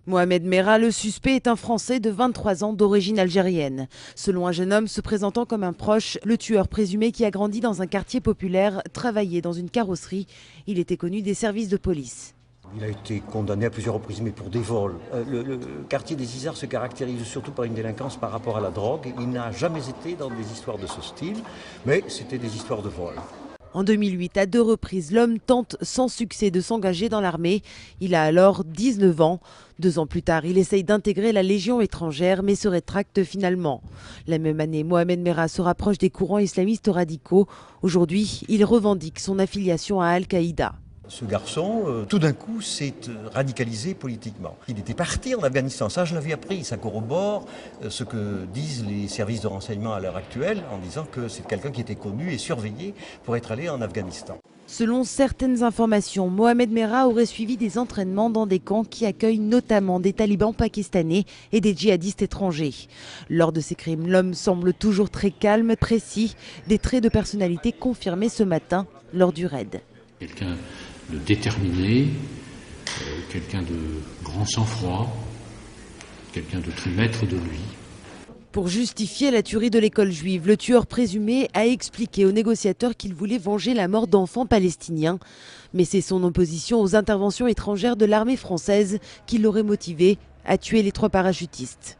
Mohamed Merah, le suspect, est un Français de 23 ans d'origine algérienne. Selon un jeune homme se présentant comme un proche, le tueur présumé, qui a grandi dans un quartier populaire, travaillait dans une carrosserie. Il était connu des services de police. Il a été condamné à plusieurs reprises, mais pour des vols. Le quartier des Isards se caractérise surtout par une délinquance par rapport à la drogue. Il n'a jamais été dans des histoires de ce style, mais c'était des histoires de vol. En 2008, à 2 reprises, l'homme tente sans succès de s'engager dans l'armée. Il a alors 19 ans. 2 ans plus tard, il essaye d'intégrer la Légion étrangère, mais se rétracte finalement. La même année, Mohamed Merah se rapproche des courants islamistes radicaux. Aujourd'hui, il revendique son affiliation à Al-Qaïda. Ce garçon, tout d'un coup, s'est radicalisé politiquement. Il était parti en Afghanistan, ça je l'avais appris, ça corrobore ce que disent les services de renseignement à l'heure actuelle, en disant que c'est quelqu'un qui était connu et surveillé pour être allé en Afghanistan. Selon certaines informations, Mohamed Merah aurait suivi des entraînements dans des camps qui accueillent notamment des talibans pakistanais et des djihadistes étrangers. Lors de ces crimes, l'homme semble toujours très calme, précis, des traits de personnalité confirmés ce matin lors du raid. Quelqu'un de déterminé, quelqu'un de grand sang-froid, quelqu'un de très maître de lui. Pour justifier la tuerie de l'école juive, le tueur présumé a expliqué aux négociateurs qu'il voulait venger la mort d'enfants palestiniens. Mais c'est son opposition aux interventions étrangères de l'armée française qui l'aurait motivé à tuer les 3 parachutistes.